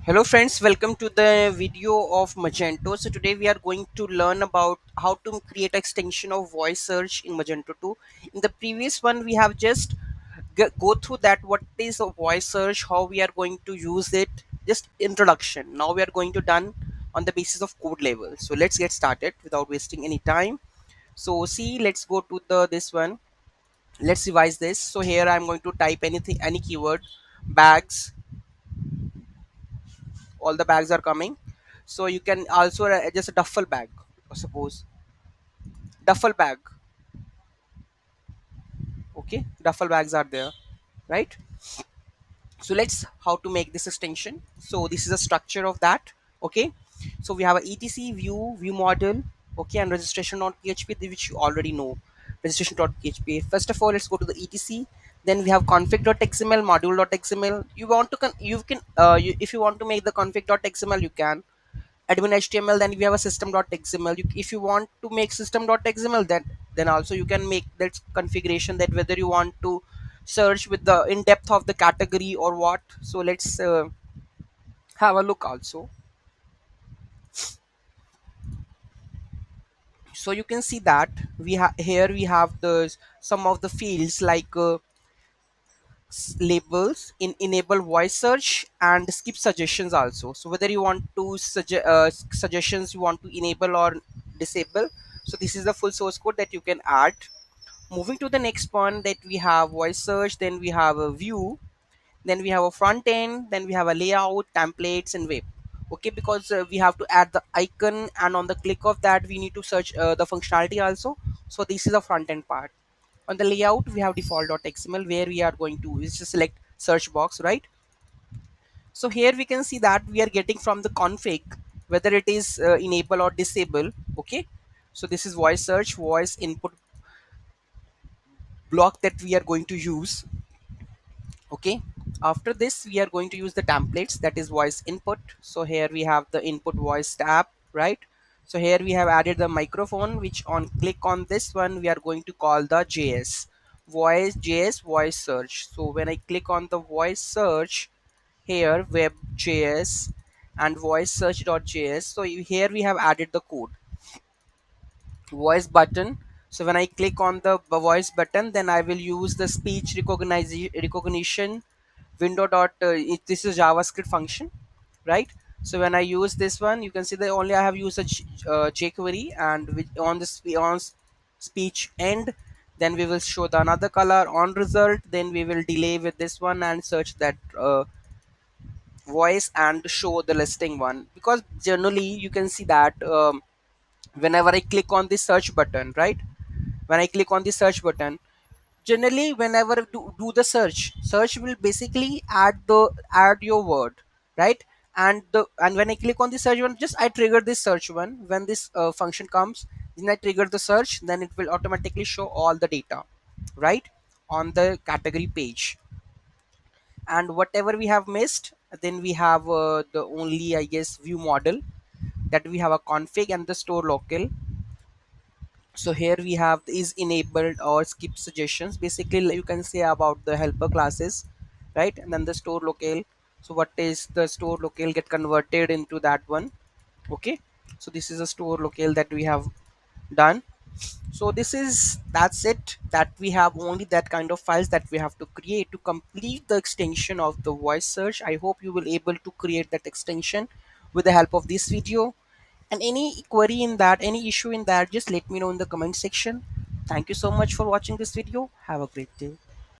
Hello friends, welcome to the video of Magento. So today we are going to learn about how to create extension of voice search in Magento 2. In the previous one we have just go through that what is a voice search, how we are going to use it, just introduction. Now we are going to done on the basis of code level. So let's get started without wasting any time. So see, let's go to the this one. Let's revise this. So here I'm going to type anything, any keyword, bags. All the bags are coming, so you can also just a duffel bag, suppose duffel bag. Okay, duffel bags are there, right? So let's how to make this extension. So this is a structure of that. Okay, so we have a etc view model, okay, and registration.php, which you already know. Registration.php, first of all let's go to the etc. Then we have config.xml, module.xml. You want to you can if you want to make the config.xml, you can admin html. Then we have a system.xml. If you want to make system.xml, then also you can make that configuration, that whether you want to search with the in depth of the category or what. So let's have a look also. So you can see that we have here we have the some of the fields like labels in enable voice search and skip suggestions also. So whether you want to suggestions you want to enable or disable. So this is the full source code that you can add. Moving to the next one, that we have voice search, then we have a view, then we have a front end, then we have a layout, templates and web. Okay, because we have to add the icon, and on the click of that we need to search the functionality also. So this is the front end part. On the layout we have default.xml, where we are going to is just select search box, right? So here we can see that we are getting from the config whether it is enable or disable. Okay, so this is voice search, voice input block that we are going to use. Okay, after this we are going to use the templates, that is voice input. So here we have the input voice tab, right? So here we have added the microphone, which on click on this one we are going to call the js voice search. So when I click on the voice search, here web.js and voice search.js, so here we have added the code voice button. So when I click on the voice button, then I will use the speech recognition window dot this is javascript function, right? So when I use this one, you can see that only I have used a jQuery, and with on this on speech end, then we will show the another color on result. Then we will delay with this one and search that voice and show the listing one, because generally you can see that whenever I click on the search button, right? When I click on the search button, generally whenever do the search will basically add your word, right? And when I click on the search one, just I trigger this search one. When this function comes, then I trigger the search, then it will automatically show all the data, right, on the category page. And whatever we have missed, then we have the only, I guess, view model, that we have a config and the store local. So here we have is enabled or skip suggestions, basically you can say about the helper classes, right? And then the store locale, so what is the store locale get converted into that one. Okay, so this is a store locale that we have done. So that's it, that we have only that kind of files that we have to create to complete the extension of the voice search. I hope you will able to create that extension with the help of this video. And any query in that, any issue in that, just let me know in the comment section. Thank you so much for watching this video. Have a great day.